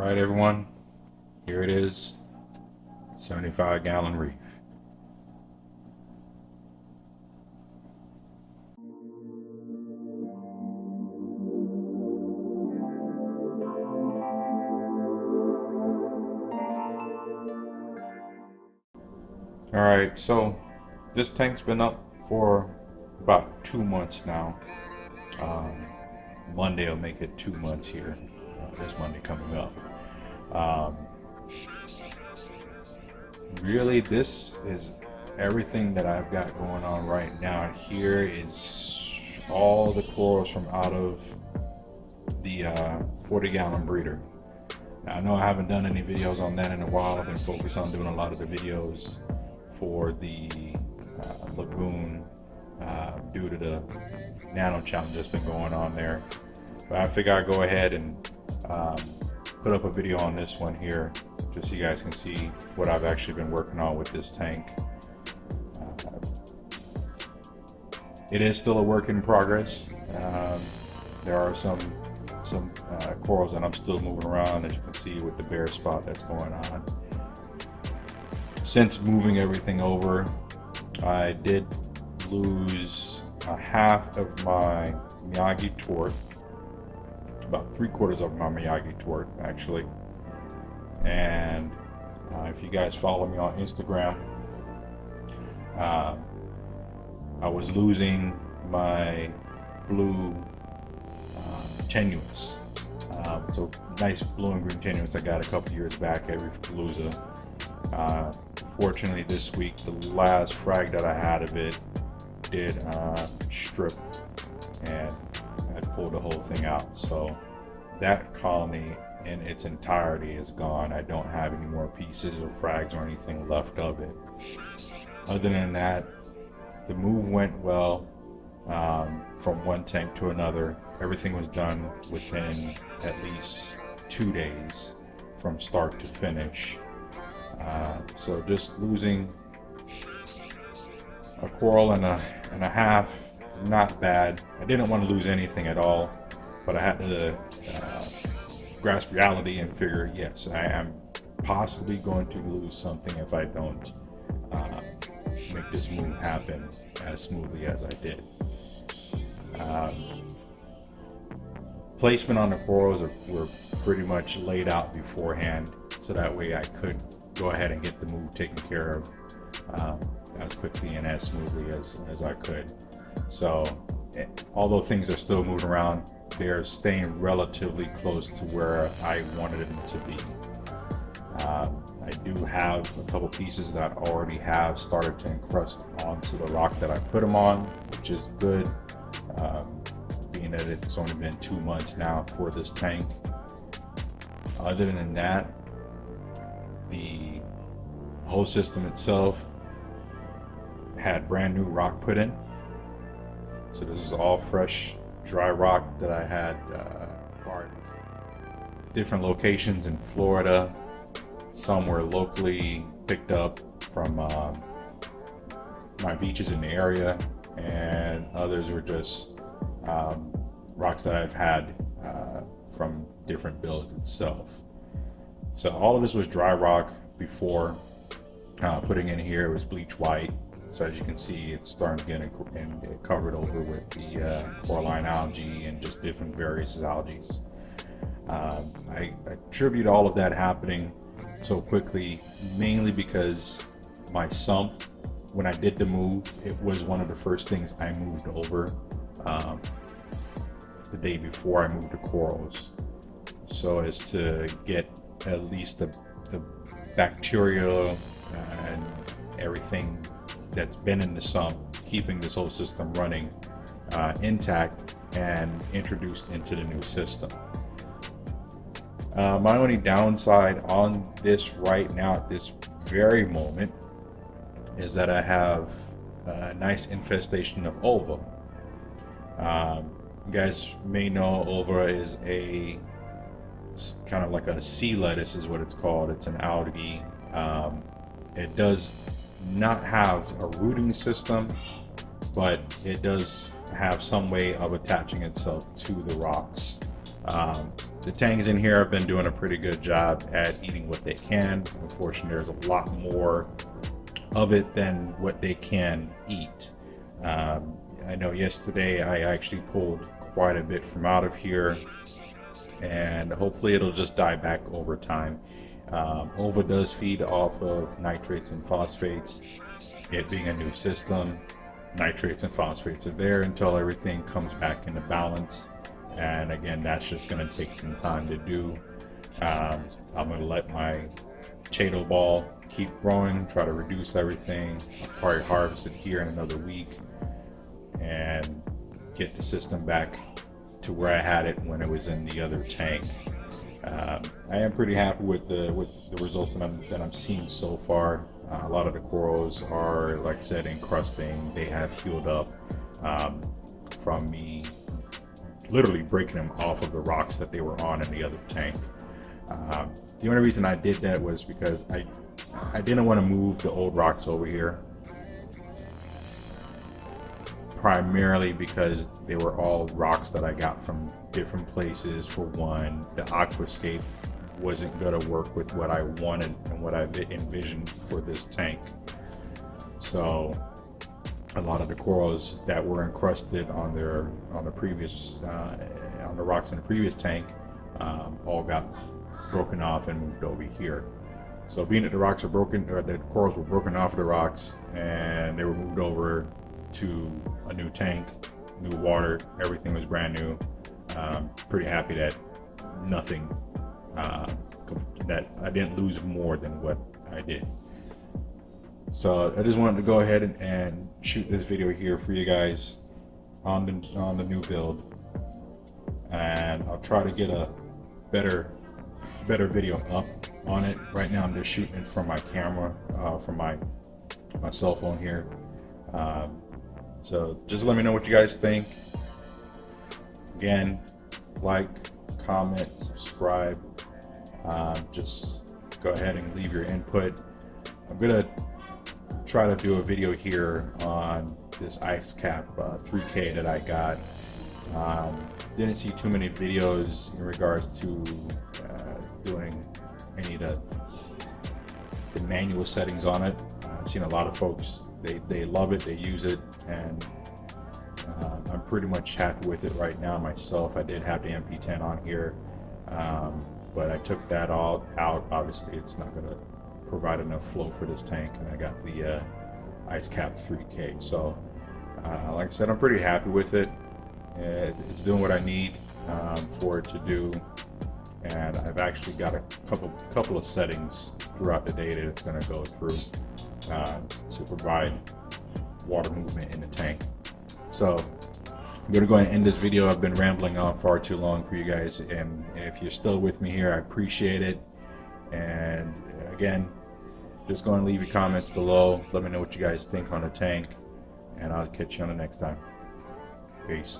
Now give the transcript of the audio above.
right, everyone, here it is, 75-gallon reef. All right, so this tank's been up for about 2 months now. Monday will make it 2 months here, this Monday coming up. Um, Really, this is everything that I've got going on right now. Here is all the corals from out of the 40-gallon breeder. Now, I know I haven't done any videos on that in a while. I've been focused on doing a lot of the videos for the lagoon due to the nano challenge that's been going on there. But I figure I'd go ahead and put up a video on this one here just so you guys can see what I've actually been working on with this tank. It is still a work in progress. There are some corals that I'm still moving around, as you can see with the bare spot that's going on. Since moving everything over, I did lose a half of my Miyagi tort, about 3/4 of my Miyagi tort actually. And if you guys follow me on Instagram, I was losing my blue tenuous. So nice blue and green tenuous I got a couple years back at Reef. Fortunately this week, the last frag that I had of it did strip, and I pulled the whole thing out. So that colony in its entirety is gone. I don't have any more pieces or frags or anything left of it. Other than that, the move went well. From one tank to another, everything was done within at least 2 days from start to finish. So just losing a coral and a half is not bad. I didn't want to lose anything at all, but I had to grasp reality and figure, yes, I am possibly going to lose something if I don't make this move happen as smoothly as I did. Placement on the corals were pretty much laid out beforehand, so that way I could go ahead and get the move taken care of as quickly and as smoothly as I could. So although things are still moving around, they're staying relatively close to where I wanted them to be. I do have a couple pieces that already have started to encrust onto the rock that I put them on, which is good, being that it's only been 2 months now for this tank. Other than that, the whole system itself had brand new rock put in. So this is all fresh, dry rock that I had carved. Different locations in Florida. Some were locally picked up from my beaches in the area, and others were just rocks that I've had from different builds itself. So all of this was dry rock before putting in here. It was bleach white. So as you can see, it's starting to get covered over with the coralline algae and just different various algae. I attribute all of that happening so quickly mainly because my sump, when I did the move, it was one of the first things I moved over the day before I moved the corals, so as to get at least the bacteria and everything that's been in the sump, keeping this whole system running intact and introduced into the new system. My only downside on this right now at this very moment is that I have a nice infestation of ulva. You guys may know ulva is a kind of like a sea lettuce is what it's called. It's an algae. It does not have a rooting system, but it does have some way of attaching itself to the rocks. the tangs in here have been doing a pretty good job at eating what they can. Unfortunately, there's a lot more of it than what they can eat. I know yesterday I actually pulled quite a bit from out of here, and hopefully it'll just die back over time. Ova does feed off of nitrates and phosphates. It being a new system, nitrates and phosphates are there until everything comes back into balance. And again, that's just going to take some time to do. I'm going to let my Chaeto ball keep growing, try to reduce everything. I'll probably harvest it here in another week and get the system back to where I had it when it was in the other tank. I am pretty happy with the results that I'm seeing so far. A lot of the corals are, like I said, encrusting. They have healed up from me literally breaking them off of the rocks that they were on in the other tank. The only reason I did that was because I didn't want to move the old rocks over here, primarily because they were all rocks that I got from different places. For one, the aquascape wasn't going to work with what I wanted and what I envisioned for this tank. So a lot of the corals that were encrusted on the previous on the rocks in the previous tank all got broken off and moved over here. So being that the rocks are broken, or the corals were broken off the rocks and they were moved over to a new tank, new water, everything was brand new. Pretty happy that nothing, that I didn't lose more than what I did. So I just wanted to go ahead and shoot this video here for you guys on the new build, and I'll try to get a better video up on it. Right now I'm just shooting it from my camera, from my cell phone here. So just let me know what you guys think. Again, like, comment, subscribe. Just go ahead and leave your input. I'm gonna try to do a video here on this ice cap 3K that I got. Didn't see too many videos in regards to doing any of the manual settings on it. I've seen a lot of folks, they love it, they use it, and I'm pretty much happy with it right now myself. I did have the MP10 on here, but I took that all out. Obviously it's not going to provide enough flow for this tank, and I got the ice cap 3K. So like I said, I'm pretty happy with it. It's doing what I need for it to do, and I've actually got a couple of settings throughout the day that it's going to go through to provide water movement in the tank. So I'm going to go ahead and end this video. I've been rambling on far too long for you guys, and if you're still with me here, I appreciate it. And again, just go and leave your comments below. Let me know what you guys think on the tank, and I'll catch you on the next time. Peace.